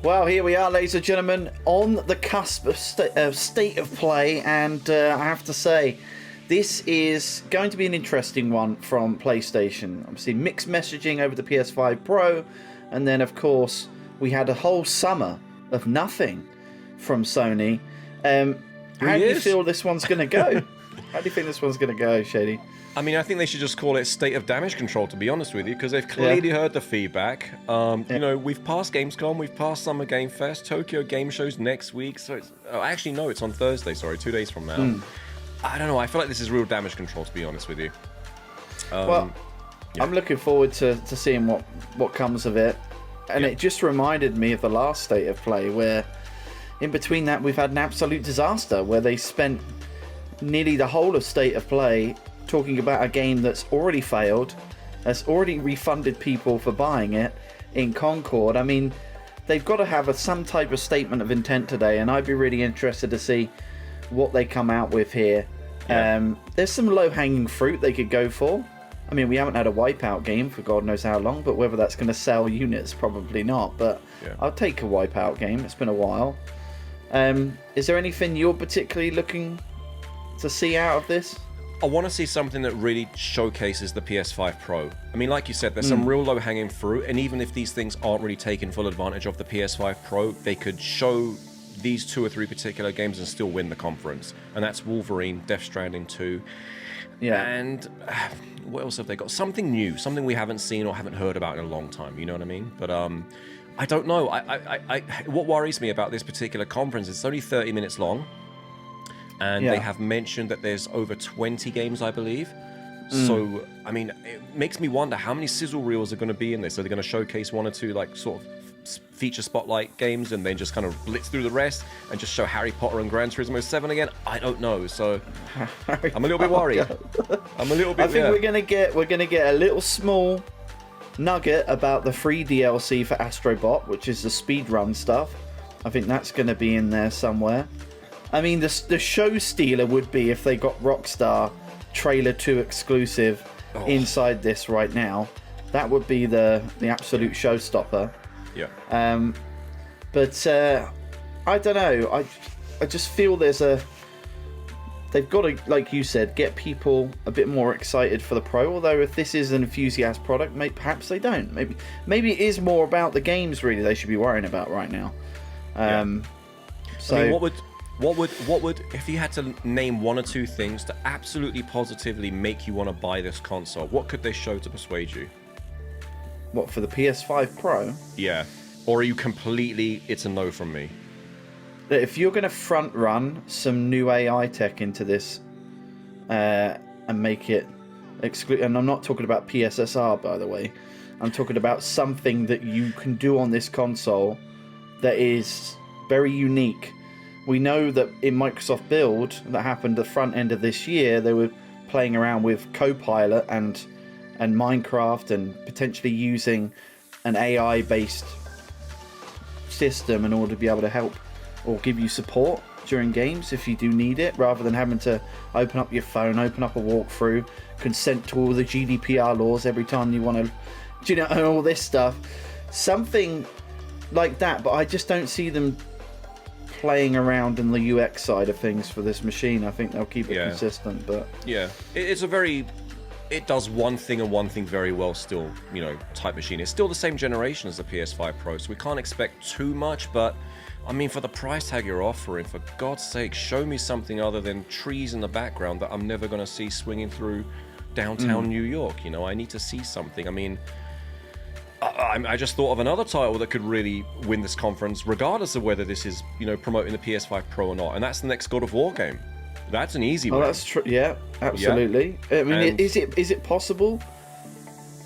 Well, here we are, ladies and gentlemen, on the cusp of state of play, and I have to say, this is going to be an interesting one from PlayStation. Obviously, mixed messaging over the PS5 Pro, and then, of course, we had a whole summer of nothing from Sony. How do you feel this one's going to go? How do you think this one's going to go, Shady? I mean, I think they should just call it State of Damage Control, to be honest with you, because they've clearly heard the feedback. You know, we've passed Gamescom, we've passed Summer Game Fest, Tokyo Game Show's next week, so it's... actually, no, it's on Thursday, sorry, 2 days from now. I don't know, I feel like this is real damage control, to be honest with you. Well, I'm looking forward to seeing what comes of it. And it just reminded me of the last State of Play, where in between that we've had an absolute disaster, where they spent nearly the whole of State of Play talking about a game that's already failed, has already refunded people for buying it in Concord. I mean, they've got to have some type of statement of intent today, and I'd be really interested to see what they come out with here. There's some low-hanging fruit they could go for. I mean, we haven't had a Wipeout game for God knows how long, but whether that's going to sell units, probably not. But I'll take a Wipeout game. It's been a while. Is there anything you're particularly looking to see out of this? I want to see something that really showcases the PS5 Pro. I mean, like you said, there's some real low-hanging fruit, and even if these things aren't really taking full advantage of the PS5 Pro, they could show these 2 or 3 particular games and still win the conference. And that's Wolverine, Death Stranding 2. Yeah. And what else have they got? Something new, something we haven't seen or haven't heard about in a long time, you know what I mean? But I don't know. What worries me about this particular conference is it's only 30 minutes long. And they have mentioned that there's over 20 games, I believe. So, I mean, it makes me wonder how many sizzle reels are going to be in this. Are they going to showcase 1 or 2, like, sort of feature spotlight games and then just kind of blitz through the rest and just show Harry Potter and Gran Turismo 7 again? I don't know. So, I'm a little bit worried. I'm a little bit... I think we're going to get a little small nugget about the free DLC for Astro Bot, which is the speedrun stuff. I think that's going to be in there somewhere. I mean, the show stealer would be if they got Rockstar Trailer 2 exclusive inside this right now. That would be the absolute showstopper. Yeah. But I don't know. I just feel they've got to, like you said, get people a bit more excited for the Pro. Although if this is an enthusiast product, perhaps they don't. Maybe it is more about the games really they should be worrying about right now. So I mean, what would, if you had to name 1 or 2 things to absolutely positively make you want to buy this console, what could they show to persuade you? What, for the PS5 Pro? Yeah. Or are you completely, it's a no from me? If you're going to front run some new AI tech into this and make it exclusive, and I'm not talking about PSSR, by the way, I'm talking about something that you can do on this console that is very unique. We know that in Microsoft Build that happened at the front end of this year, they were playing around with Copilot and Minecraft and potentially using an AI-based system in order to be able to help or give you support during games if you do need it, rather than having to open up your phone, open up a walkthrough, consent to all the GDPR laws every time you want to, you know, and all this stuff. Something like that, but I just don't see them playing around in the UX side of things for this machine. I think they'll keep it consistent, but it does one thing and one thing very well still, you know, type machine. It's still the same generation as the PS5 Pro, so we can't expect too much, but I mean, for the price tag you're offering, for God's sake, show me something other than trees in the background that I'm never going to see swinging through downtown New York. You know, I need to see something. I mean, I just thought of another title that could really win this conference, regardless of whether this is, you know, promoting the PS5 Pro or not, and that's the next God of War game. That's an easy one. Oh, that's true. Yeah, absolutely. Yeah. I mean, is it possible?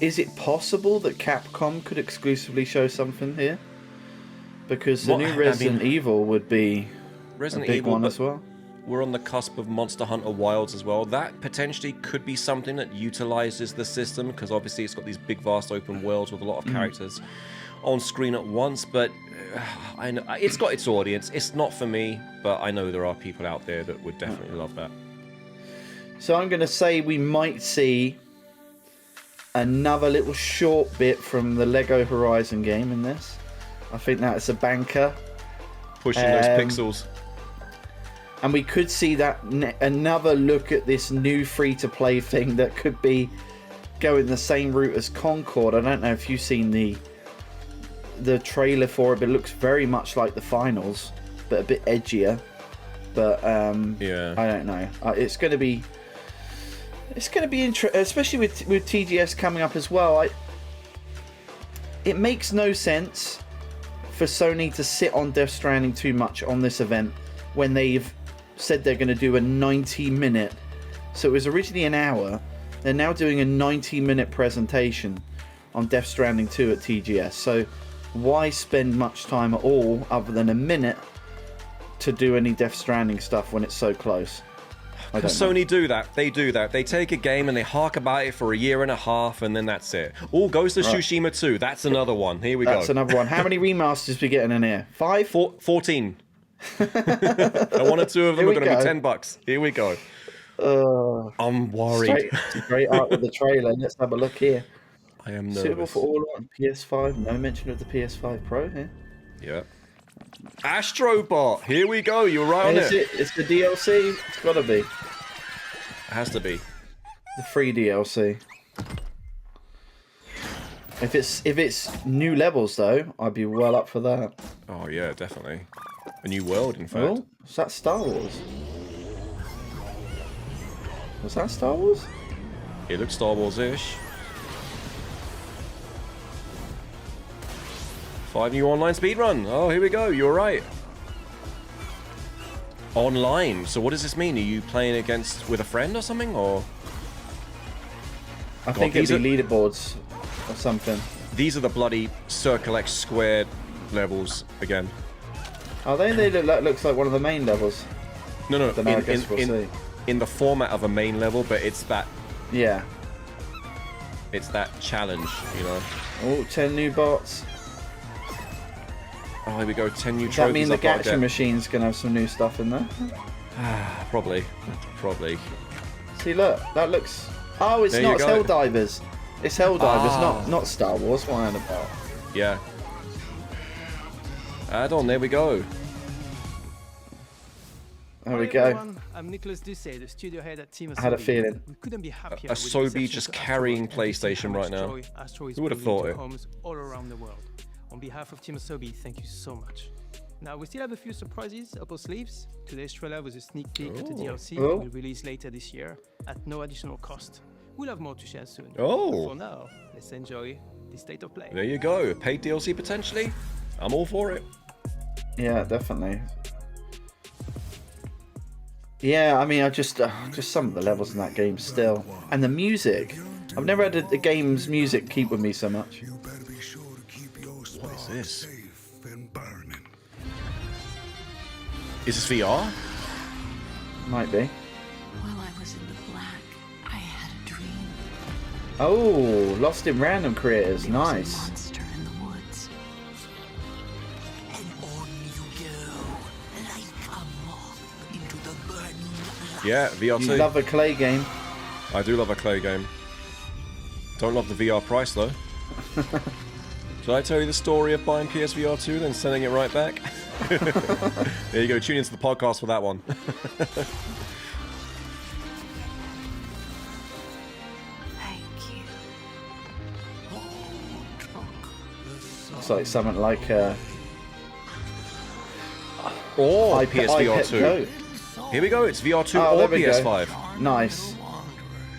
Is it possible that Capcom could exclusively show something here? Because the new Resident Evil would be a big one as well. We're on the cusp of Monster Hunter Wilds as well. That potentially could be something that utilizes the system, because obviously it's got these big, vast open worlds with a lot of characters on screen at once. But I know it's got its audience. It's not for me, but I know there are people out there that would definitely love that. So I'm going to say we might see another little short bit from the Lego Horizon game in this. I think that's a banker. Pushing those pixels. And we could see that another look at this new free-to-play thing that could be going the same route as Concord. I don't know if you've seen the trailer for it, but it looks very much like the finals, but a bit edgier. But yeah, I don't know. It's going to be interesting, especially with TGS coming up as well. It makes no sense for Sony to sit on Death Stranding too much on this event when they've said they're going to do a 90-minute. So it was originally an hour. They're now doing a 90-minute presentation on Death Stranding 2 at TGS. So why spend much time at all other than a minute to do any Death Stranding stuff when it's so close? Sony do that. They do that. They take a game and they hark about it for a year and a half, and then that's it. Oh, Ghost of Tsushima 2. That's another one. Here we go. That's another one. How many remasters we getting in here? 5? 14. And one or two of them are going to be $10. Here we go. I'm worried. Straight out with the trailer. Let's have a look here. I am nervous. Suitable for all on PS5. No mention of the PS5 Pro here. Yeah. Astrobot. Here we go. You're right on it. It's the DLC. It's got to be. It has to be. The free DLC. If it's new levels though, I'd be well up for that. Oh yeah, definitely. A new world, in fact. Oh, was that Star Wars? Was that Star Wars? It looks Star Wars-ish. 5 new online speedrun. Oh, here we go. You're right. Online. So what does this mean? Are you playing with a friend or something, or? I think it'd be leaderboards or something. These are the bloody Circle X squared levels again. Are they? They looks like one of the main levels. No. I guess we'll see. In the format of a main level, but it's that. Yeah. It's that challenge, you know. Oh, 10 new bots. Oh, here we go. 10 new Does trophies. That mean the gacha machine's gonna have some new stuff in there? Probably. See, look, that looks. Oh, it's not. It's Helldivers. It's Helldivers, not Star Wars. What am I about? Yeah. Add-on. There we go. There we go. I'm Nicholas Ducey, the studio head at Team I had a feeling. We couldn't be happier. Asobi just carrying PlayStation right now. Who would have thought it? Homes all around the world. On behalf of Team Asobi, thank you so much. Now, we still have a few surprises up our sleeves. Today's trailer was a sneak peek at the DLC we'll release later this year at no additional cost. We'll have more to share soon. Oh! But for now, let's enjoy the state of play. There you go. Paid DLC potentially. I'm all for it. Yeah, definitely. Yeah, I mean, I just some of the levels in that game still, and the music. I've never had a game's music keep with me so much. What is this? Is this VR? Might be. While I was in the black, I had a dream. Oh, Lost in Random Creators, nice. Monster in the woods. And on you go, like a moth into the burning light. Yeah, VR2. You love a clay game. I do love a clay game. Don't love the VR price though. Should I tell you the story of buying PSVR 2 then sending it right back? There you go, tune into the podcast for that one. Thank you. It's like something like PSVR 2. Go. Here we go, it's VR 2 Oh, or there we go. PS5. Nice.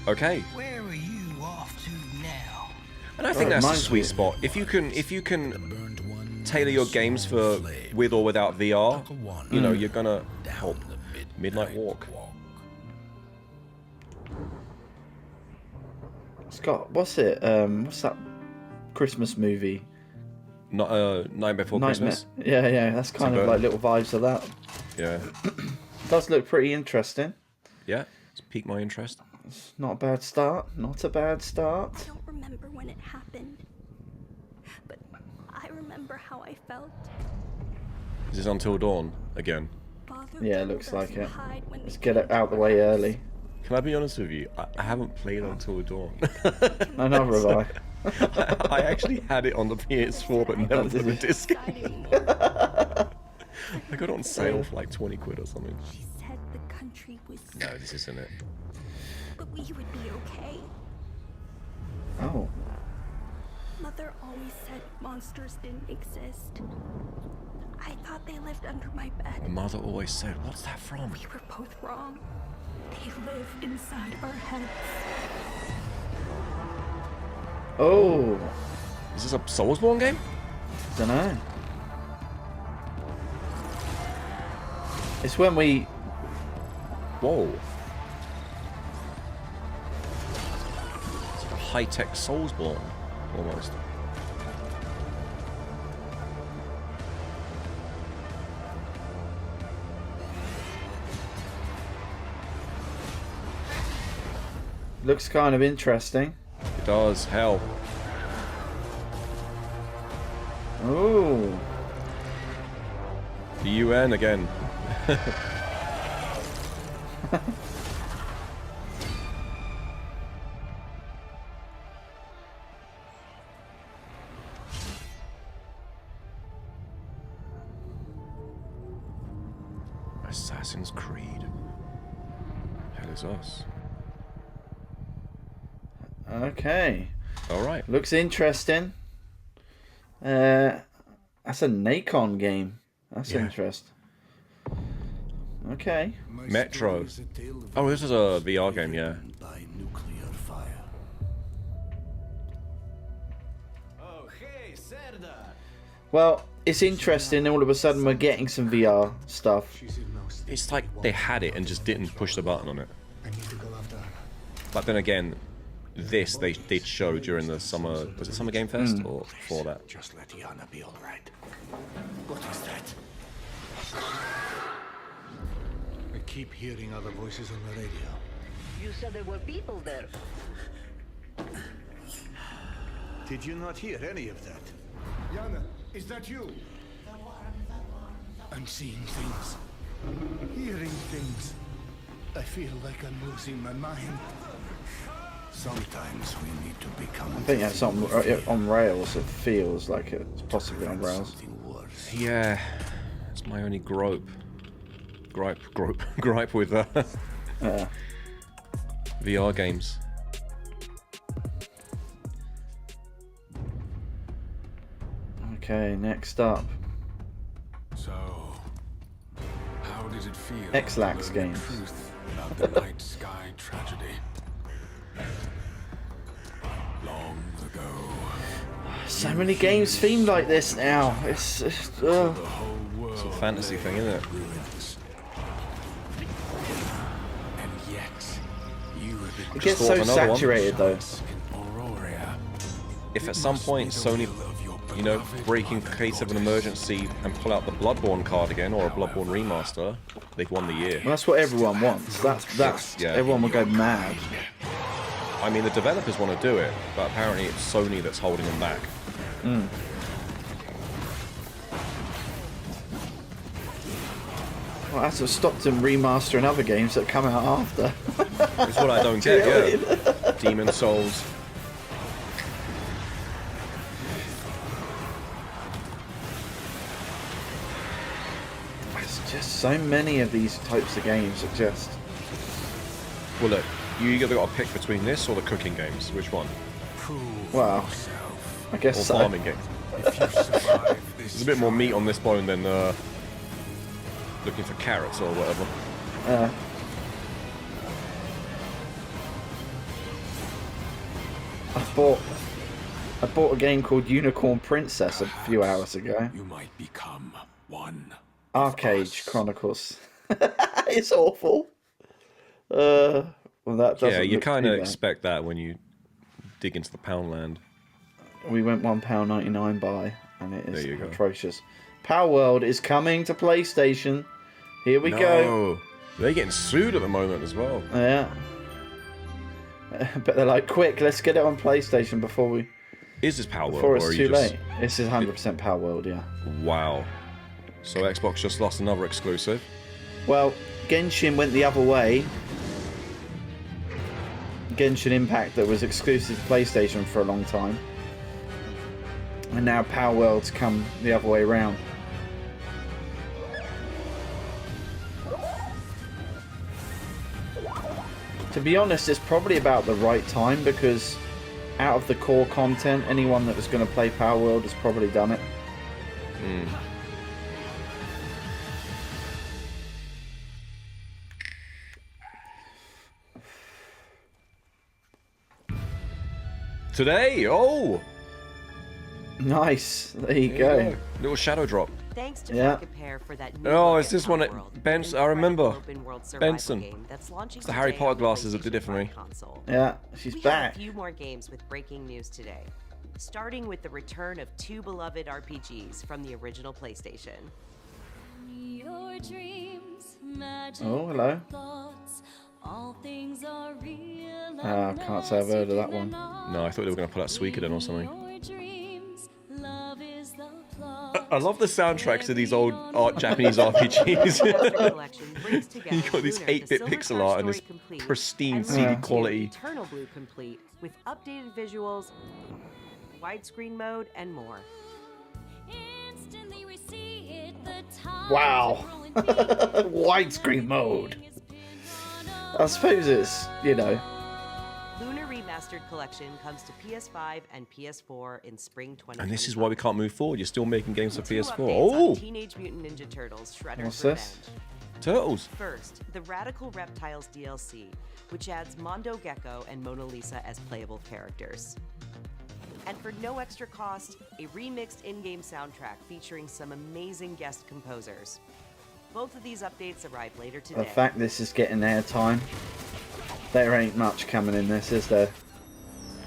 Okay. Where are you off to now? And I think that's the sweet spot. If you can tailor your games for with or without VR, you know, you're gonna help. Midnight Walk. It's got what's that Christmas movie? Night Before Christmas. Yeah, that's kind of like little vibes of that. Yeah. Does look pretty interesting. Yeah, it's piqued my interest. It's not a bad start. Not a bad start. I don't remember when it happened, but I remember how I felt. Is this Until Dawn again? Father Yeah, it told looks us like to it. hide when Let's we get it came out the way early. Can I be honest with you? I haven't played Until Dawn. Another have I. I actually had it on the PS4, but never put the disc in. I got it on sale for like 20 quid or something. She said the country was No, this isn't it. but we would be okay. Oh. Mother always said monsters didn't exist. I thought they lived under my My bed. mother always said, "What's that from?" We were both wrong. They live inside our heads. Oh. Is this a Soulsborne game? Dunno. It's when we... Whoa. It's like a high-tech Soulsborne, almost. Looks kind of interesting. It does. Hell. Oh. The UN again. Assassin's Creed. Hell is us. Okay. Alright. Looks interesting. That's a Nacon game. That's interesting. Okay. Metro. Oh, this is a VR game, yeah. By nuclear fire. Oh, hey, Serdar. Well, it's interesting. All of a sudden, we're getting some VR stuff. It's like they had it and just didn't push the button on it. I need to go after her. But then again, this they did show during the summer. Was it Summer Game Fest or before that? Just let Yana be alright. What is that? I keep hearing other voices on the radio. You said there were people there. Did you not hear any of that? Yana, is that you? I'm seeing things. Hearing things. I feel like I'm losing my mind. Sometimes we need to become. I think that's on rails. It feels like it's possibly on rails. Something worse. Yeah, it's my only gripe with VR games. Okay, next up. So, how did it feel? X-Lax to learn games. the truth about the night sky tragedy. Long ago, So many games themed like this now. It's the whole world It's a fantasy thing, isn't it? ruins. And yet, you have been It gets thought so of another one. saturated though. in Aurora. If at some point Sony, you know, break in case of an emergency and pull out the Bloodborne card again or a Bloodborne remaster, they've won the year. Well, that's what everyone wants. That's Yeah. everyone will go mad. I mean, the developers want to do it, but apparently it's Sony that's holding them back. Well, that's what stopped them remastering other games that come out after. It's what I don't get, yeah. Demon Souls. There's just so many of these types of games that just... Well, look, you either got to pick between this or the cooking games. Which one? Wow. I guess Or so. farming game. There's a bit more meat on this bone than looking for carrots or whatever. I bought a game called Unicorn Princess a few hours ago. You might become one. Archeage Chronicles. It's awful. Well, that doesn't Yeah, you look kind too of bad. expect that when you dig into the Poundland. We went £1.99 buy, and it is There you go. atrocious. Palworld is coming to PlayStation. Here we go. They're getting sued at the moment as well. Yeah. But they're like, quick, let's get it on PlayStation before Is this Palworld before or it's are too you just... late. This is 100% Palworld, yeah. Wow. So Xbox just lost another exclusive. Well, Genshin went the other way. Genshin Impact, that was exclusive to PlayStation for a long time, And now Palworld's come the other way around. To be honest, it's probably about the right time, because out of the core content, anyone that was going to play Palworld has probably done it. Today, oh! Nice. There you go. Little shadow drop. Thanks to Prepare for that new Oh, look it's at this one at Palworld, Benson. an I remember. incredible open-world survival Benson. game that's launching It's the Harry today Potter on the glasses that did it PlayStation for me. 5 console. Yeah, she's We back. have a few more games with breaking news today, starting with the return of two beloved RPGs from the original PlayStation. Your dreams, magic Oh, hello. thoughts, all things are real. I can't say I've heard of that one. No, I thought they were going to pull out Suikoden or something. Your dreams, love is the plot. I love the soundtracks of these old Japanese RPGs. You got this 8-bit pixel art and this pristine CD quality. Eternal Blue complete with updated visuals, widescreen mode, and more. Instantly we see it, the time Wow. Widescreen mode. I suppose it's, you know. Lunar Remastered Collection comes to PS5 and PS4 in spring 2020. And this is why we can't move forward. You're still making games for PS4. Oh! Teenage Mutant Ninja Turtles Shredder's What's Revenge. this? Turtles. First, the Radical Reptiles DLC, which adds Mondo Gecko and Mona Lisa as playable characters. And for no extra cost, a remixed in-game soundtrack featuring some amazing guest composers. Both of these updates arrive later today. The fact this is getting airtime, there ain't much coming in this, is there?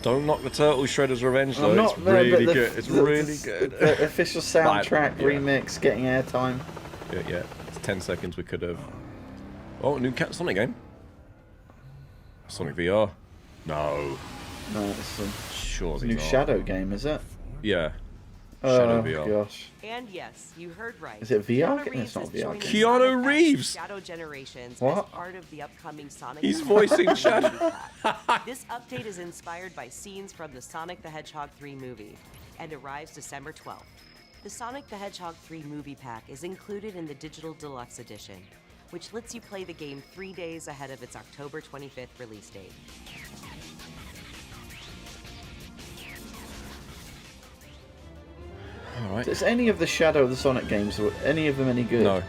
Don't knock the Turtle Shredder's Revenge though. Not It's there, really but good. It's really good. The official soundtrack Yeah. remix getting airtime. Yeah. It's 10 seconds we could have. Oh, new Sonic game. Sonic VR. No. No, it's a Surely new not. Shadow game, is it? Yeah. Shadow Oh VR. gosh. And yes, you heard right. Is it VR? Keanu It's not is VR. joining Keanu Sonic Reeves! Shadow Generations What? as part of the upcoming Sonic. He's the voicing Hedgehog Shadow. pack. This update is inspired by scenes from the Sonic the Hedgehog 3 movie and arrives December 12th. The Sonic the Hedgehog 3 movie pack is included in the Digital Deluxe Edition, which lets you play the game 3 days ahead of its October 25th release date. Alright. Is any of the Shadow of the Sonic games, any of them any good? No.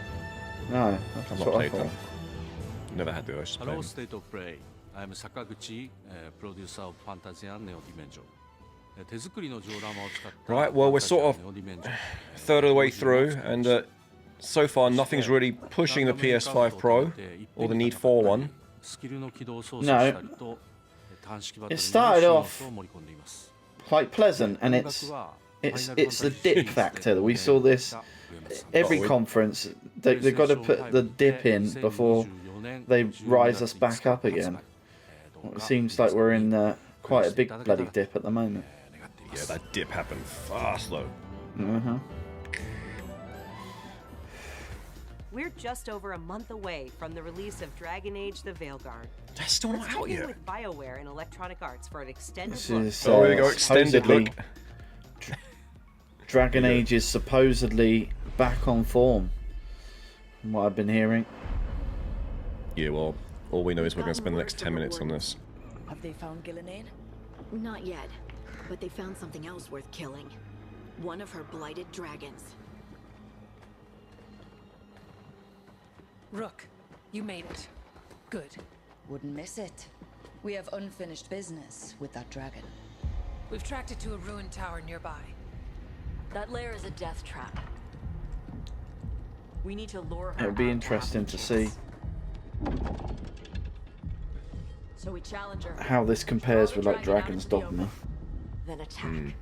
No, I've that's not what I played thought. them. Never had the urge to play Hello, them. State of Play. I am Sakaguchi, producer of Fantasia Neo Dimension. Right, well, we're sort of a third of the way through, and so far nothing's really pushing the PS5 Pro, or the need for one. No. It started off quite pleasant, and it's the dip factor. We saw this every conference. They've got to put the dip in before they rise us back up again. It seems like we're in quite a big bloody dip at the moment. Yeah, that dip happened fast though. We're just over a month away from the release of Dragon Age: The Veilguard. That's still not out yet. With BioWare and Electronic Arts for an extended This look. is Oh, there you go, extended supposedly look. Dragon Age is supposedly back on form, from what I've been hearing. Yeah, well, all we know is we're going to spend the next 10 minutes on this. Have they found Gillinane? Not yet, but they found something else worth killing. One of her blighted dragons. Rook, you made it. Good. Wouldn't miss it. We have unfinished business with that dragon. We've tracked it to a ruined tower nearby. That lair is a death trap. We need to lure her. It'll be interesting to see So we challenge her. how this compares with like Dragon's Dogma. Then attack.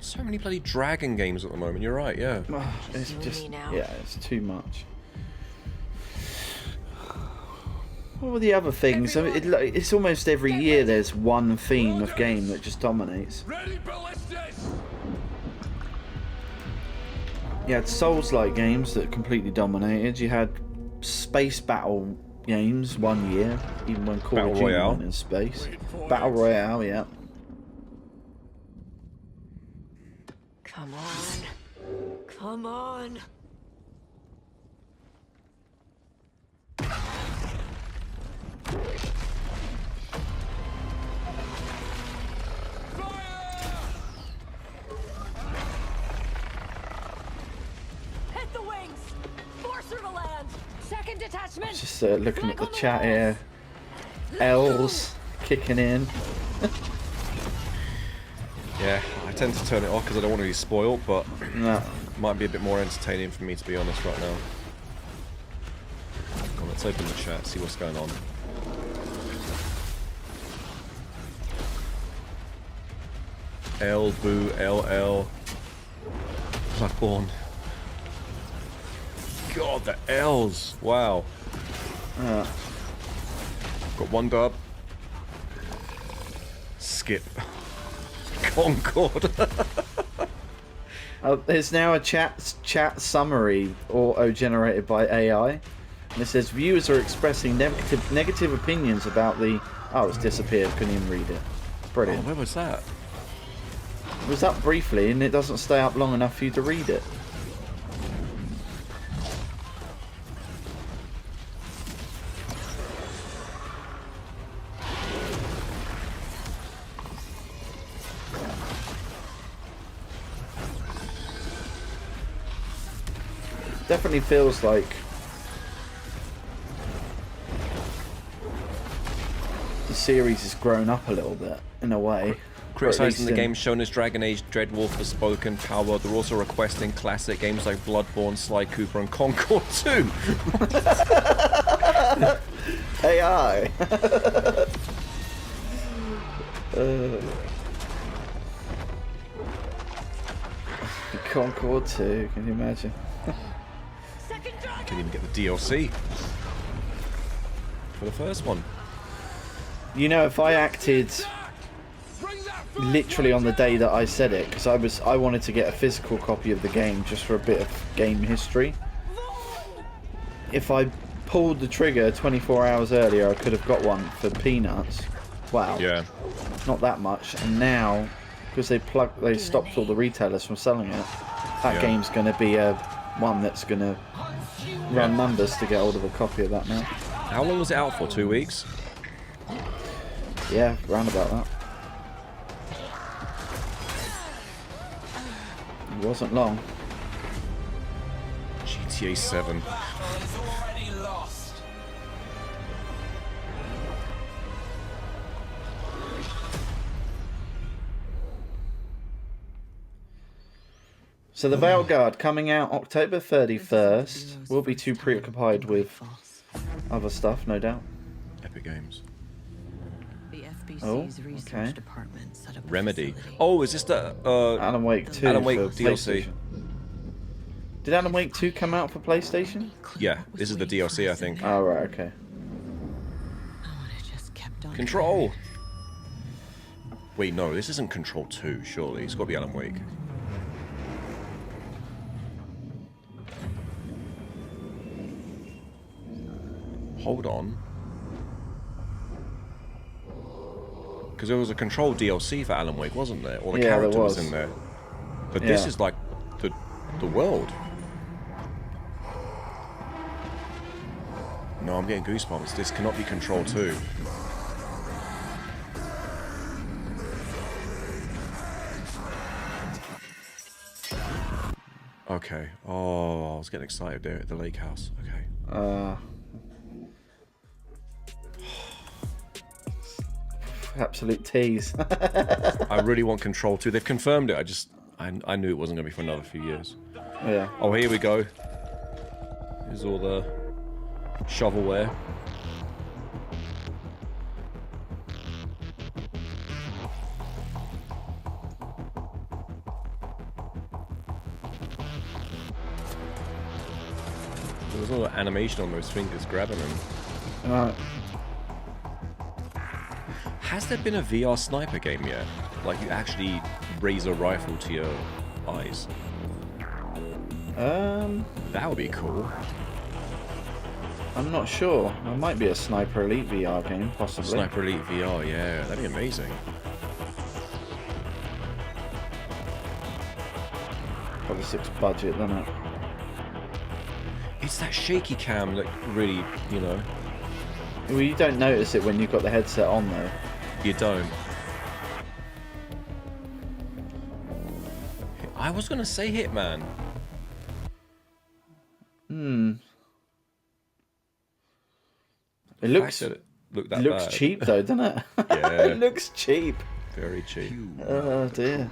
So many bloody dragon games at the moment, you're right, yeah. It's just, yeah, it's too much. What were the other things? I mean, it's almost every year there's one theme of game that just dominates. You had Souls-like games that completely dominated. You had space battle games one year, even when Call of Duty went in space. Battle Royale, yeah. on. Come on. Hit the wings! Force her to land! Second detachment! Just looking at the chat here. L's kicking in. Yeah, I tend to turn it off because I don't want to be spoiled, but no. It might be a bit more entertaining for me, to be honest, right now. Well, let's open the chat, see what's going on. L, boo, LL. Blackborn. God, the L's. Wow. Got one dub. Skip. Concord. There's now a chat summary auto-generated by AI. And it says viewers are expressing negative opinions about the... Oh, it's disappeared. Couldn't even read it. Brilliant. Oh, where was that? It was up briefly and it doesn't stay up long enough for you to read it. Definitely feels like the series has grown up a little bit in a way. Criticizing the game shown as Dragon Age, Dreadwolf, Forspoken, Palworld. They're also requesting classic games like Bloodborne, Sly Cooper, and Concord 2. AI. Concord 2, can you imagine? Didn't even get the DLC for the first one. You know, if I acted literally on the day that I said it, because I wanted to get a physical copy of the game just for a bit of game history. If I pulled the trigger 24 hours earlier, I could have got one for peanuts. Wow. Yeah. Not that much. And now, because they stopped all the retailers from selling it, that game's going to be one that's going to run numbers to get hold of a copy of that now. How long was it out for? 2 weeks? Yeah, round about that. It wasn't long. GTA 7. So the Veil Guard coming out October 31st. We'll be too preoccupied with other stuff, no doubt. Epic Games. Oh, okay. Remedy. Oh, is this the Alan Wake 2 Alan Wake for DLC? Did Alan Wake 2 come out for PlayStation? Yeah, this is the DLC, I think. Oh, right, okay. Control! Wait, no, this isn't Control 2, surely. It's got to be Alan Wake. Hold on. Because there was a Control DLC for Alan Wake, wasn't there? Or the character was in there. But this is like the world. No, I'm getting goosebumps. This cannot be Control 2. Okay. Oh, I was getting excited there at the lake house. Okay. Absolute tease. I really want Control 2. They've confirmed it. I knew it wasn't going to be for another few years. Yeah. Oh, here we go. Here's all the shovelware. There was a lot of animation on those fingers grabbing them. Has there been a VR sniper game yet? Like you actually raise a rifle to your eyes? That would be cool. I'm not sure. There might be a Sniper Elite VR game, possibly. Sniper Elite VR, yeah, that'd be amazing. for the 6 budget, doesn't it? It's that shaky cam that really, you know. Well, you don't notice it when you've got the headset on, though. You don't. I was gonna say Hitman. It looks bad. cheap though, doesn't it? Yeah. It looks cheap. Very cheap. Oh dear.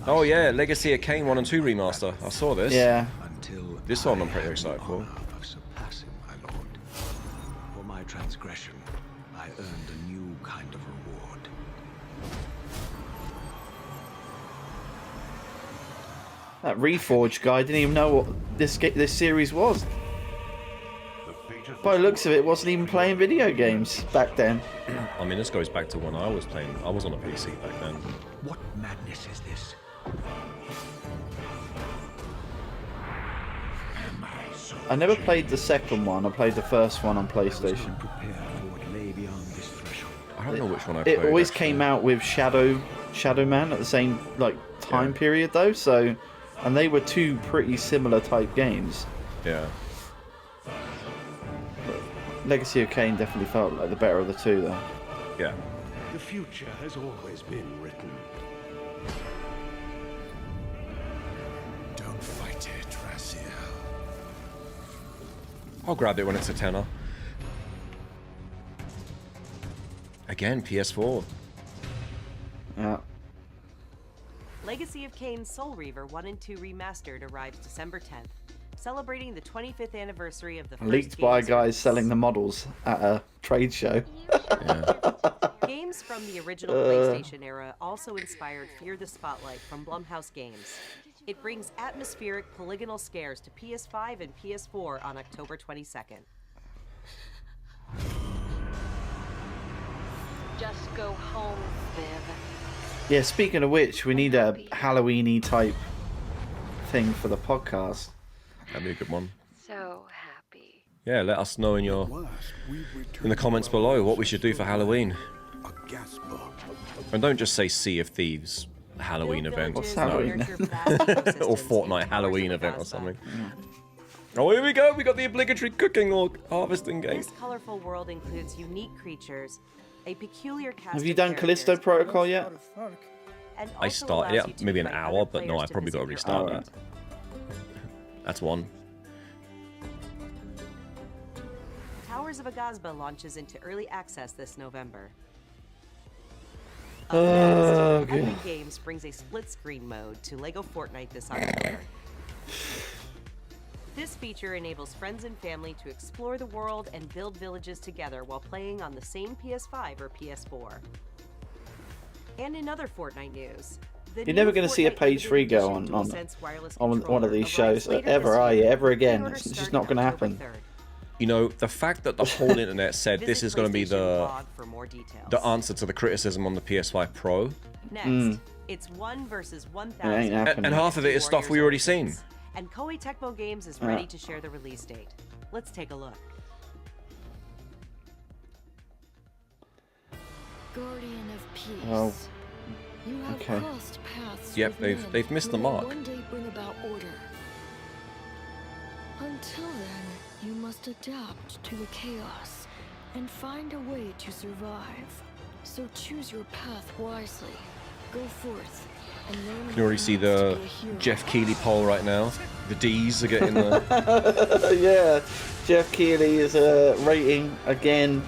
Oh yeah, Legacy of Kain 1 and 2 remaster. I saw this. Yeah. This one I'm pretty excited for. For my transgression, I earned a new kind of reward. That Reforged guy didn't even know what this series was. By the looks of it, wasn't even playing video games back then. I mean, this goes back to when I was playing. I was on a PC back then. What madness is this? I never played the second one. I played the first one on PlayStation. I don't know which one I played. It always came out with Shadow Man at the same time period though. So, and they were two pretty similar type games. Yeah. Legacy of Kain definitely felt like the better of the two, though. Yeah. The future has always been written. Don't fight it, Raziel. I'll grab it when it's a tenner. Again, PS4. Yeah. Legacy of Kain Soul Reaver 1 and 2 Remastered arrives December 10th. Celebrating the 25th anniversary of the first Leaked by guys selling the models at a trade show. Games from the original PlayStation era also inspired Fear the Spotlight from Blumhouse Games. It brings atmospheric polygonal scares to PS5 and PS4 on October 22nd. Just go home, Viv. Yeah, speaking of which, we need a Halloween-y type thing for the podcast. That'd be a good one. So happy. Yeah, let us know in the comments below what we should do for Halloween. And don't just say Sea of Thieves Halloween event. What's Halloween? Or Fortnite Halloween event or something. Oh, here we go. We got the obligatory cooking or harvesting game. This colorful world includes unique creatures, a peculiar cast Have you of done Callisto characters, Protocol yet? and I also started allows you it to maybe an invite hour, other but no, players I to probably got to visit your restart world. that. That's one. Towers of Agazba launches into early access this November. Oh, Epic God. Games brings a split-screen mode to LEGO Fortnite this October. This feature enables friends and family to explore the world and build villages together while playing on the same PS5 or PS4. And in other Fortnite news, You're never going to see a page 3 go on one of these shows ever, are you? Ever again. It's just not going to happen. You know, the fact that the whole internet said this is going to be the answer to the criticism on the PS5 Pro. Next, it's 1 versus 1,000. It ain't happening. And half of it is stuff we already seen. And Koei Tecmo Games is ready to share the release date. Let's take a look. Guardian of Peace. Oh. You have Okay. crossed paths Yep, with they've men missed the who will mark. One day bring about order. Until then, you must adapt to the chaos and find a way to survive. So choose your path wisely. Go forth and learn. You can already see the Jeff Keighley poll right now. The D's are getting the... Yeah, Jeff Keighley is rating again.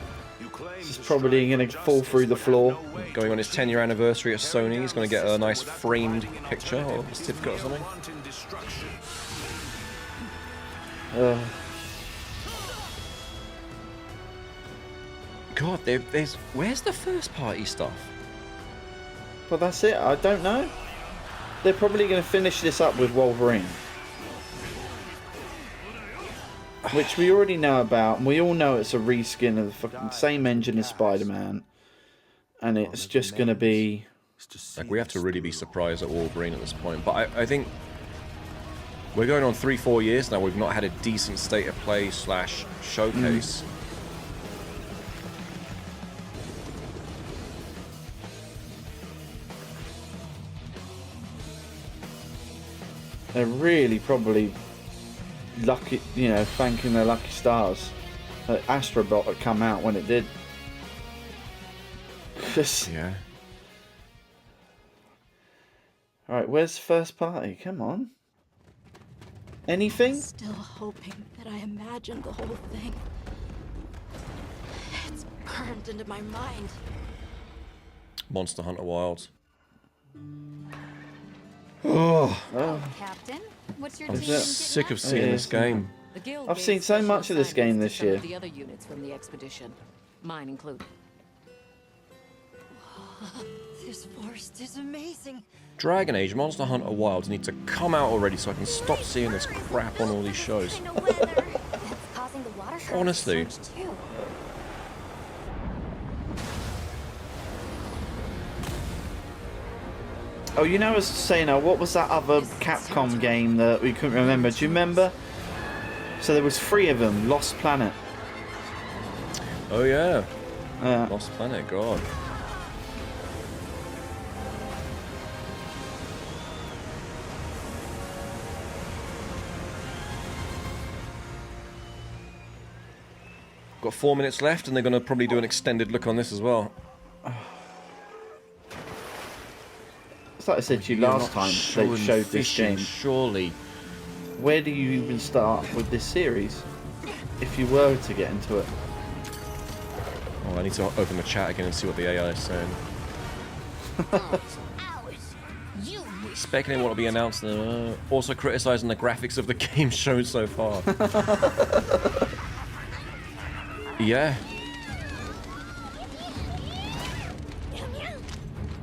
He's probably going to fall through the floor. Going on his 10-year anniversary at Sony, he's going to get a nice framed picture or certificate or something. God, there's... Where's the first party stuff? But that's it, I don't know. They're probably going to finish this up with Wolverine. Which we already know about, and we all know it's a reskin of the fucking same engine as Spider-Man. And it's just going to be... Like, we have to really be surprised at Wolverine at this point. But I think... We're going on 3-4 years now, we've not had a decent state of play / showcase. They're really probably lucky, you know, thanking their lucky stars that Astro had come out when it did. Yeah. Alright, where's first party? Come on. Anything? Still hoping that I imagined the whole thing. It's burned into my mind. Monster Hunter Wilds. Captain, what's your I'm team sick of seeing this game. I've seen so much of this game this year. The other units from the expedition, mine included. This forest is amazing. Dragon Age, Monster Hunter Wilds need to come out already so I can stop seeing this crap on all these shows. Honestly. Oh, you know, I was saying, what was that other Capcom game that we couldn't remember? Do you remember? So there was 3 of them. Lost Planet. Oh yeah. Lost Planet, God. Got 4 minutes left, and they're going to probably do an extended look on this as well. It's like I said to you last time they showed this game. Surely. Where do you even start with this series? If you were to get into it. Oh, I need to open the chat again and see what the AI is saying. Speculating what will be announced. Also criticising the graphics of the game shown so far. Yeah.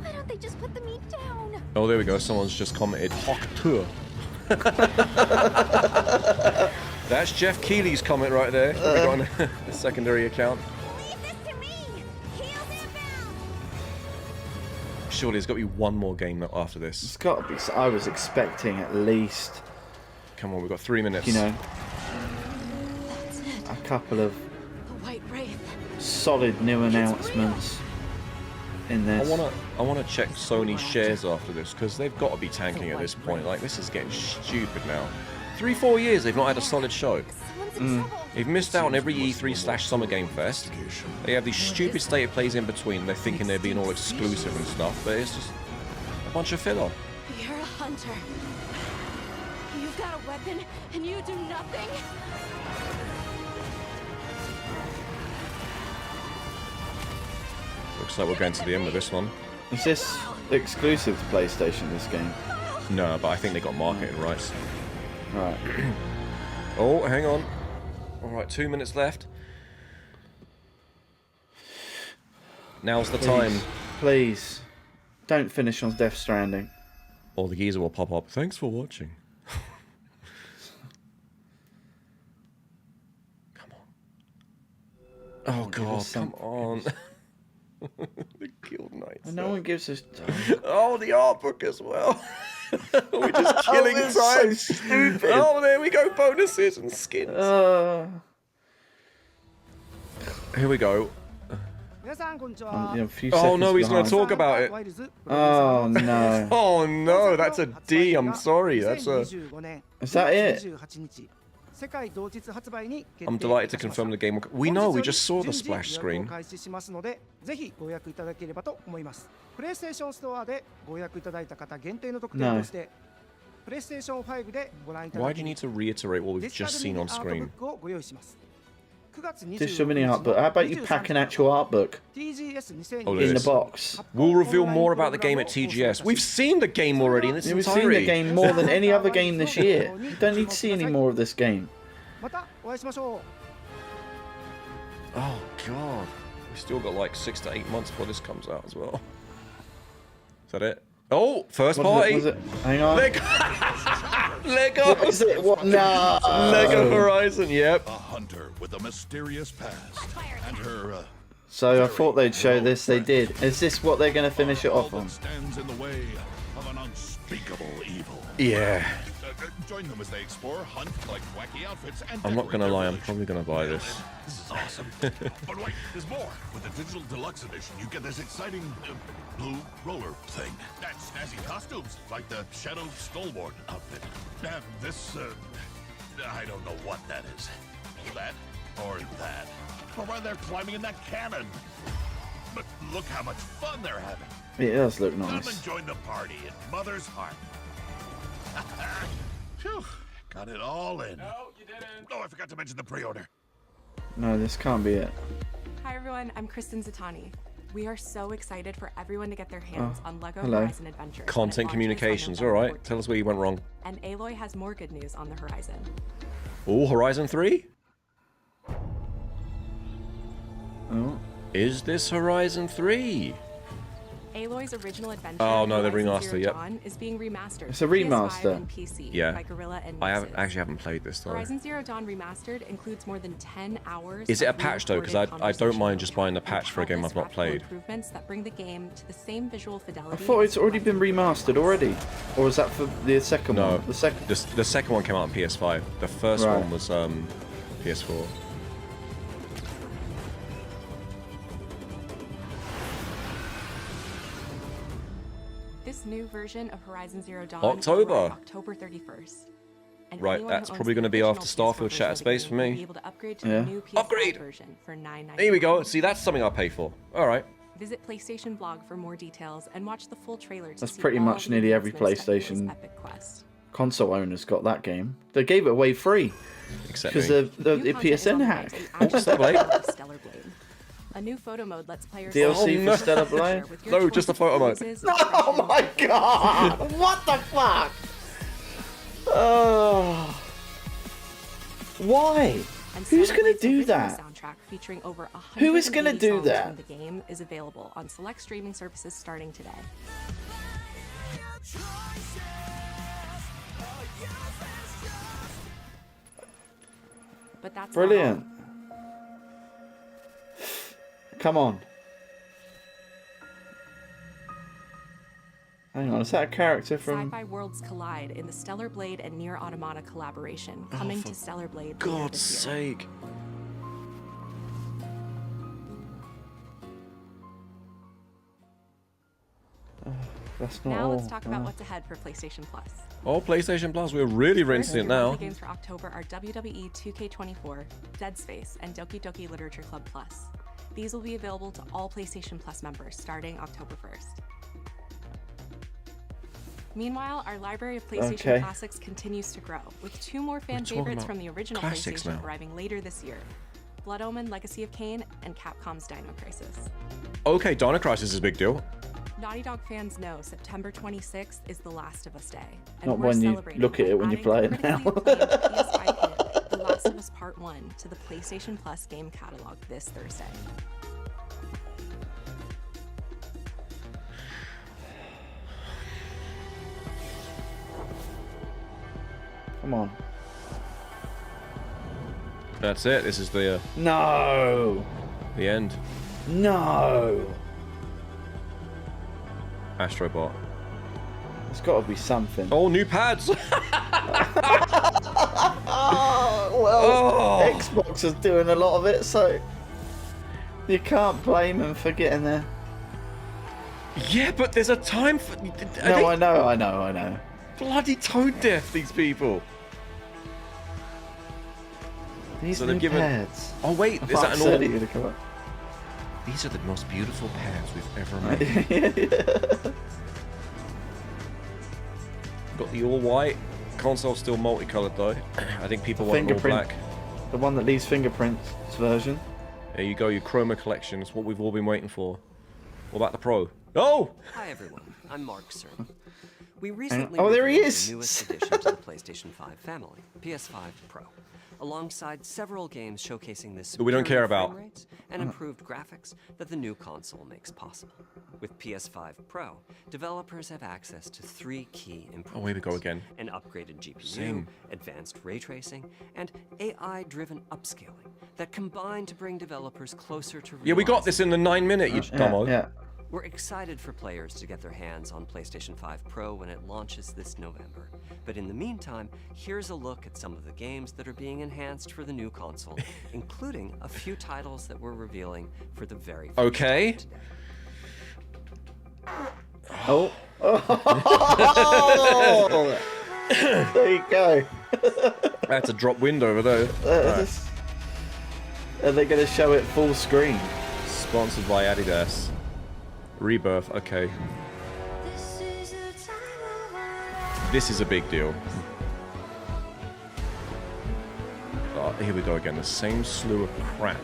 Why don't they just put the meat down? Oh, there we go. Someone's just commented. Hawk tour. That's Jeff Keighley's comment right there. We got on a secondary account. Surely there's got to be one more game after this. It's got to be. So I was expecting at least. Come on, we've got 3 minutes. You know, a couple of solid new announcements in this. I wanna check Sony's shares after this because they've got to be tanking at this point. Like, this is getting stupid now. 3-4 years they've not had a solid show. They've missed out on every E3/Summer Game Fest. They have these stupid state of plays in between. They're thinking they're being all exclusive and stuff, but it's just a bunch of filler. You're a hunter. You've got a weapon and you do nothing. Looks like we're going to the end of this one. Is this exclusive to PlayStation, this game? No, but I think they got marketing rights. Right. Oh, hang on. Alright, 2 minutes left. Now's the time. Please. Don't finish on Death Stranding. Or the geezer will pop up. Thanks for watching. Come on. Oh god, come on. The Guild Knights. And no one gives us. Oh, the art book as well. We're just killing time. So stupid. Oh, there we go. Bonuses and skins. Here we go. Oh no, he's going to talk about it. Oh no. Oh no, that's a D. I'm sorry. That's a. Is that it? I'm delighted to confirm the game will... We know, we just saw the splash screen. No. Why do you need to reiterate what we've just seen on screen? Digital mini art book. How about you pack an actual art book in the box? We'll reveal more about the game at TGS. We've seen the game already in its entirety. We've seen the game more than any other game this year. You don't need to see any more of this game. Oh god. We still got like 6 to 8 months before this comes out as well. Is that it? Oh, first party. What is it? Hang on. Lego. What is it? What? No. Lego Horizon. Yep. A hunter with a mysterious past, and her. So I thought they'd show this. They did. Is this what they're going to finish it off on? Stands in the way of an unspeakable evil. Yeah. Join them as they explore, hunt, collect wacky outfits, and I'm not decorate gonna their lie, I'm village. probably gonna buy this. This is awesome. But wait, there's more. With the digital deluxe edition, you get this exciting blue roller thing. And snazzy costumes, like the Shadow Stalwart outfit. And this, I don't know what that is. That or that. Or why they're climbing in that cannon. But look how much fun they're having. It does look Come nice. and join the party in Mother's Heart. Phew, got it all in. No, you didn't. Oh, I forgot to mention the pre-order. No, this can't be it. Hi everyone, I'm Kristen Zatani. We are so excited for everyone to get their hands on LEGO hello. Horizon Adventures. Content communications. All right, tell us where you went wrong. And Aloy has more good news on the horizon. Oh, Horizon 3? Oh. Is this Horizon 3? Aloy's original adventure, Oh, no, the Horizon remaster, Zero yep. Dawn, is being remastered. It's a for PS5 remaster. and PC Yeah. by Guerrilla and I Nexus. actually haven't played this though. Horizon Zero Dawn Remastered includes more than 10 hours. Is it a of patch though? Because I don't mind just buying the patch for a game I've not played. Improvements that bring the game to the same visual I fidelity. thought it's already been remastered already. Or was that for the second No, one? the second one came out on PS5. The first Right. one was PS4. This new version of Horizon Zero Dawn October. will run October 31st. And Right, anyone that's who owns probably the going to be original after PS4 Starfield version Shattered of the Space game for will me. be able to upgrade to Yeah. the new PS5 Upgrade! version for $9.99. There we go. See, that's something I pay for. All right. Visit PlayStation Blog for more details and watch the full trailer to That's see pretty all much the nearly every advancements that PlayStation Aloy's epic quest. console owner's got that game. They gave it away free. Except Because me. the New content is PSN on the way hack. to Oh, actually Stellar Blade? download Stellar Blade. A new photo mode lets players DLC Oh, for no. Stellar Blade? with your No, just a choice of photo mode. poses, Oh my god! What the fuck? Oh. Why? and Who's Stellar gonna Blade's do original that? Soundtrack featuring over Who is gonna 180 do songs that? from the game is available on select streaming services starting today. But that's not all. Brilliant. Come on. Hang on, is that a character from... Sci-fi worlds collide in the Stellar Blade and Nier Automata collaboration, coming to Stellar Blade later God's this year. sake. That's not Now all. let's talk about what's ahead for PlayStation Plus. Oh, PlayStation Plus. We're really rinsing it Your now. games for October are WWE 2K24, Dead Space, and Doki Doki Literature Club Plus. These will be available to all PlayStation Plus members starting October 1st. Meanwhile, our library of PlayStation Okay. classics continues to grow, with 2 more fan talking favorites about from the original classics PlayStation now. arriving later this year. Blood Omen, Legacy of Kain, and Capcom's Dino Crisis. Okay, Dino Crisis is a big deal. Naughty Dog fans know September 26th is The Last of Us Day. And Not we're when you celebrating look at by it, when you adding play the it now. critically acclaimed PS5 hit, The Last of Us Part 1 to the PlayStation Plus game catalog this Thursday. Come on. That's it. This is the No! end. No! Astrobot. There's got to be something. Oh, new pads. Oh, well, Xbox is doing a lot of it, so you can't blame them for getting there. Yeah, but there's a time for. No, I know. Bloody tone deaf, these people. These So new they've given- pads. Oh wait, is that an all? all? These are the most beautiful pads we've ever made. Got the all white. Console's still multicolored though. I think people want it all black. The one that leaves fingerprints version. There you go, your Chroma collection. It's what we've all been waiting for. What about the Pro? Oh! Hi everyone, I'm Mark Cerny. We recently Oh, there he revealed is. the newest addition to the PlayStation 5 family, PS5 Pro, alongside several games showcasing the That we don't care superior about. frame rates and improved graphics that the new console makes possible. With PS5 Pro, developers have access to 3 key improvements. Oh, here we go again. An upgraded GPU, Same. advanced ray tracing, and AI-driven upscaling that combine to bring developers closer to Yeah, we got this in the 9 minute, you dumbo. Yeah. We're excited for players to get their hands on PlayStation 5 Pro when it launches this November. But in the meantime, here's a look at some of the games that are being enhanced for the new console, including a few titles that we're revealing for the very first time today. Oh. There you go. That's a drop window over there. Right. Are they going to show it full screen? Sponsored by Adidas. Rebirth, okay. This is a big deal. Oh, here we go again, the same slew of crap.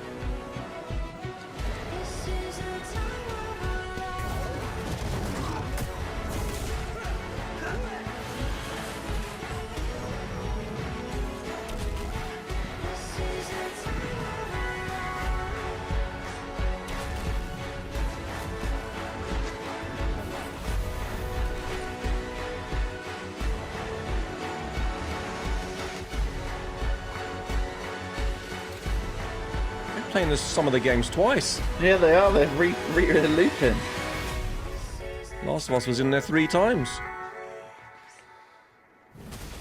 Playing some of the games twice. Yeah, they are. They're looping. Last of Us was in there 3 times.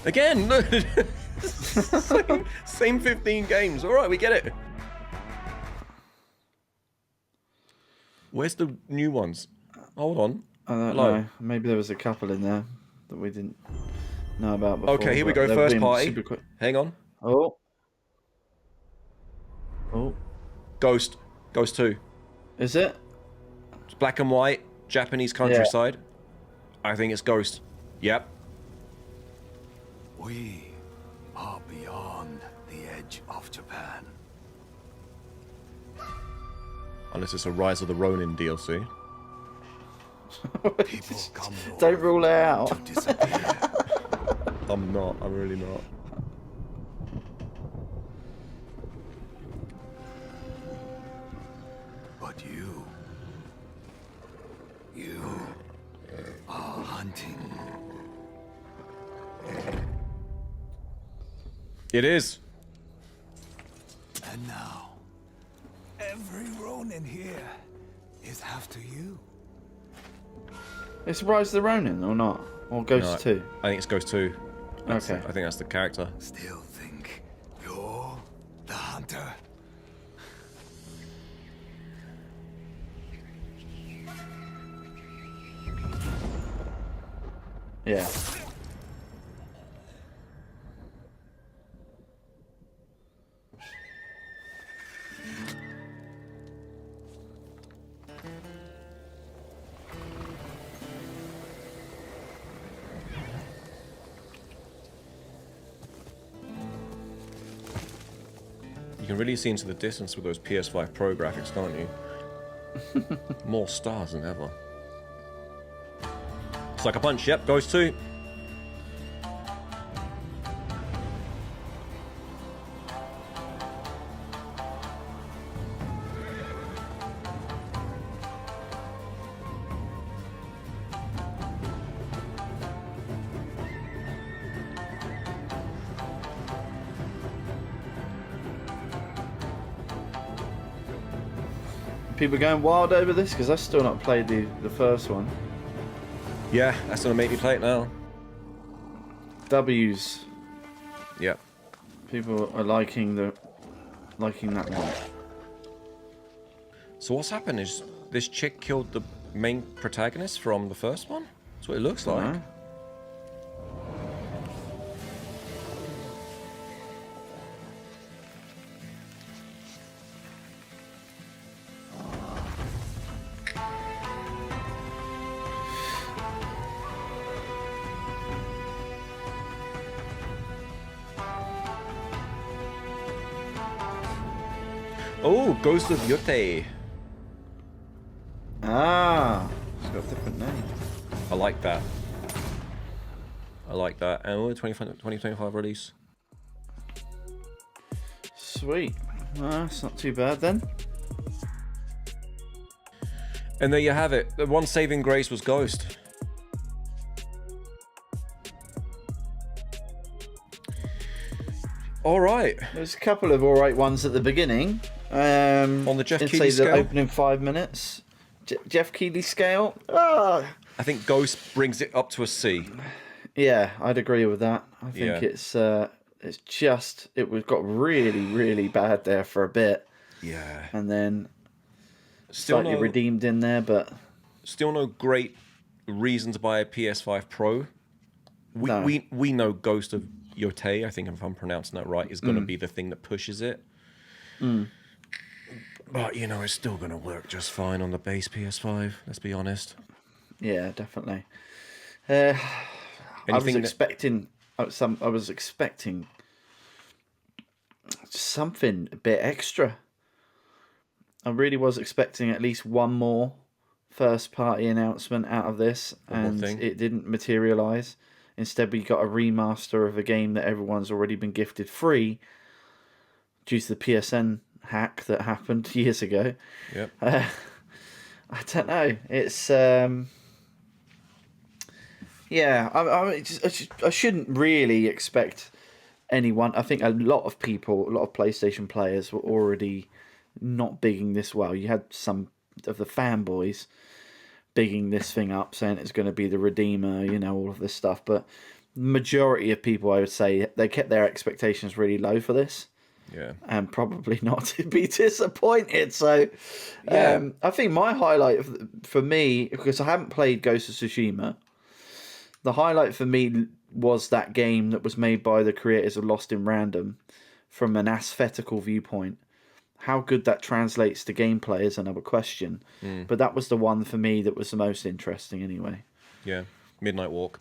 Again! same 15 games. Alright, we get it. Where's the new ones? Hold on. I don't know. Maybe there was a couple in there that we didn't know about before. Okay, here we go. First party. Hang on. Oh. Ghost 2. Is it? It's black and white, Japanese countryside. Yeah. I think it's Ghost. Yep. We are beyond the edge of Japan. Unless it's a Rise of the Ronin DLC. People come Don't rule it out. I'm not. I'm really not. But you are hunting. It is. And now, every Ronin here is after you. It's Rise of the Ronin or not? Or Ghost 2? I think it's Ghost 2. Okay. I think that's the character. Still think you're the hunter? Yeah. You can really see into the distance with those PS5 Pro graphics, can't you? More stars than ever. Sucker Punch, yep, Ghost 2. People going wild over this because I've still not played the first one. Yeah, that's gonna make me play it now. W's. Yep. People are liking that one. So what's happened is this chick killed the main protagonist from the first one? That's what it looks like. Oh, Ghost of Yotei. Ah, it's got a different name. I like that. I like that. And 2025 release. Sweet. That's not too bad then. And there you have it. The one saving grace was Ghost. All right. There's a couple of all right ones at the beginning. On the Jeff Keighley scale? The opening 5 minutes. Jeff Keighley scale. Ah. I think Ghost brings it up to a C. Yeah, I'd agree with that. I think it's just it was got really, really bad there for a bit. Yeah. And then still slightly redeemed in there, but still no great reason to buy a PS5 Pro. We know Ghost of Yotei, I think if I'm pronouncing that right, is going to be the thing that pushes it. But, you know, it's still going to work just fine on the base PS5, let's be honest. Yeah, definitely. I was expecting something a bit extra. I really was expecting at least one more first-party announcement out of this, and it didn't materialize. Instead, we got a remaster of a game that everyone's already been gifted free due to the PSN hack that happened years ago. Yep. I don't know. It's I shouldn't really expect anyone. I think a lot of PlayStation players were already not bigging this well. You had some of the fanboys bigging this thing up, saying it's going to be the Redeemer, you know, all of this stuff. But the majority of people, I would say, they kept their expectations really low for this. Yeah. And probably not to be disappointed. So, I think my highlight for me, because I haven't played Ghost of Tsushima, the highlight for me was that game that was made by the creators of Lost in Random from an aesthetical viewpoint. How good that translates to gameplay is another question. But that was the one for me that was the most interesting anyway. Yeah. Midnight Walk.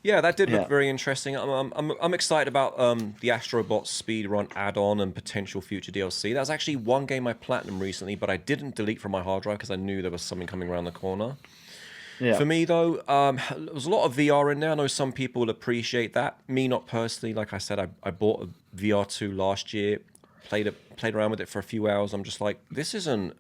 Yeah, that did look very interesting. I'm excited about the Astrobot speedrun add-on and potential future DLC. That was actually one game I platinum recently, but I didn't delete from my hard drive because I knew there was something coming around the corner. Yeah. For me, though, there was a lot of VR in there. I know some people will appreciate that. Me, not personally. Like I said, I bought a VR2 last year, played around with it for a few hours. I'm just like, this isn't...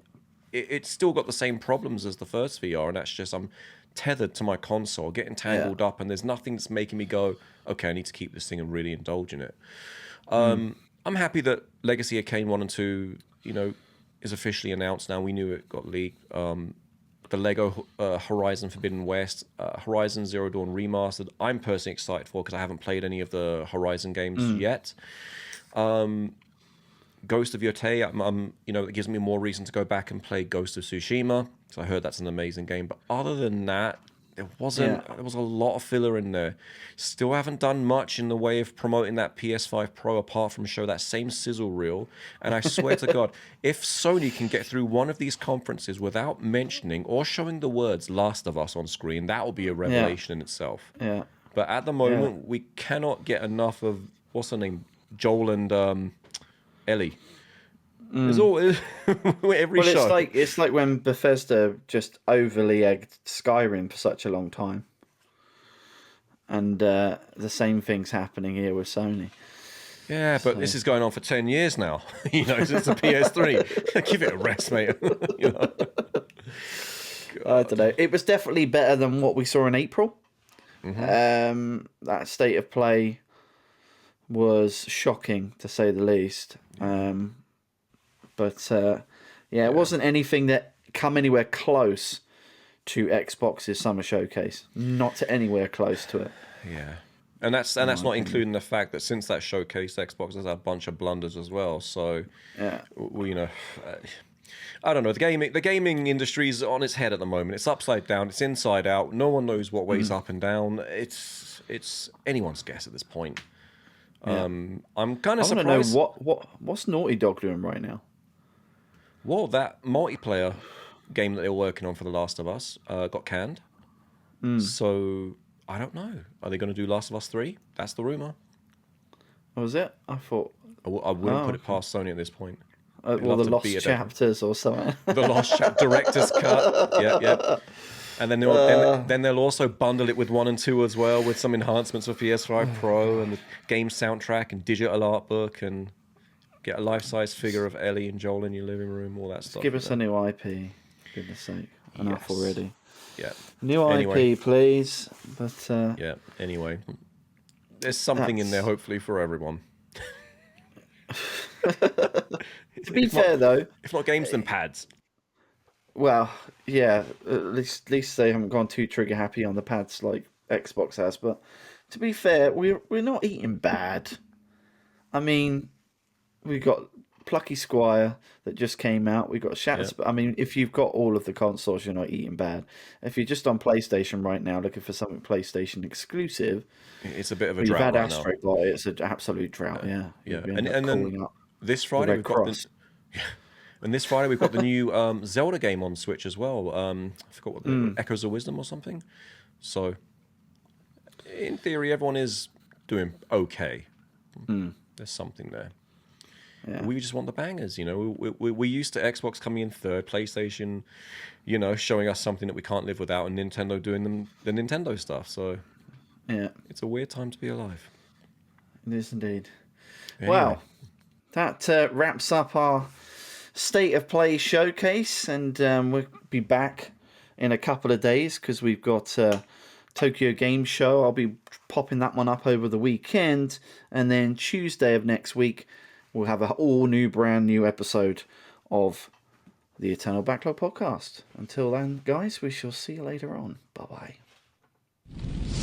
It's still got the same problems as the first VR, and that's just I'm tethered to my console, getting tangled up, and there's nothing that's making me go, okay, I need to keep this thing and really indulge in it. I'm happy that Legacy of Kain 1 and 2, you know, is officially announced now. We knew it got leaked. The Lego Horizon Forbidden West, Horizon Zero Dawn Remastered, I'm personally excited for because I haven't played any of the Horizon games yet. Ghost of Yotei, you know, it gives me more reason to go back and play Ghost of Tsushima. So I heard that's an amazing game. But other than that, there was a lot of filler in there. Still haven't done much in the way of promoting that PS5 Pro apart from show that same sizzle reel. And I swear to God, if Sony can get through one of these conferences without mentioning or showing the words Last of Us on screen, that will be a revelation in itself. Yeah. But at the moment, we cannot get enough of, what's her name? Joel and Ellie. It's all every show. It's like when Bethesda just overly egged Skyrim for such a long time, and the same thing's happening here with Sony. Yeah, but this is going on for 10 years now. You know, it's a PS3. Give it a rest, mate. You know? I don't know. It was definitely better than what we saw in April. That state of play was shocking, to say the least. But it wasn't anything that come anywhere close to Xbox's Summer Showcase. Not anywhere close to it. Yeah. And that's not including the fact that since that showcase, Xbox has had a bunch of blunders as well. So, you know, I don't know. The gaming industry is on its head at the moment. It's upside down. It's inside out. No one knows what way's up and down. It's anyone's guess at this point. I'm kind of surprised. I want to know what's Naughty Dog doing right now. Well, that multiplayer game that they were working on for The Last of Us got canned. So I don't know. Are they going to do Last of Us 3? That's the rumor. Was it? I thought I wouldn't put it past Sony at this point. Well, the Lost Chapters or something. The Lost Director's Cut. Yep. And then they'll also bundle it with 1 and 2 as well, with some enhancements for PS5 Pro and the game soundtrack and digital art book, and get a life-size figure of Ellie and Joel in your living room, all that stuff. Give us a new IP, for goodness sake. Enough already. Yeah. New IP, please. But anyway. There's something in there, hopefully, for everyone. To be fair, though... If not games, then pads. Well, yeah, at least they haven't gone too trigger happy on the pads like Xbox has. But to be fair, we're not eating bad. I mean, we got Plucky Squire that just came out. We got Shattered. I mean, if you've got all of the consoles, you're not eating bad. If you're just on PlayStation right now looking for something PlayStation exclusive, it's a bit of a you've drought had right Astro now. Bot, it's an absolute drought. Yeah, Yeah, You and end up calling then up this the Friday Red we've got Cross. and this Friday we've got the new Zelda game on Switch as well. I forgot what the Echoes of Wisdom or something. So, in theory, everyone is doing okay. There's something there. Yeah. We just want the bangers, you know. We're used to Xbox coming in third, PlayStation, you know, showing us something that we can't live without, and Nintendo doing the Nintendo stuff. So, yeah, it's a weird time to be alive. It is indeed. Anyway. Well, that wraps up our State of Play showcase, and we'll be back in a couple of days because we've got Tokyo Game Show. I'll be popping that one up over the weekend, and then Tuesday of next week we'll have an all new, brand new episode of the Eternal Backlog podcast. Until then, guys, we shall see you later on. Bye bye.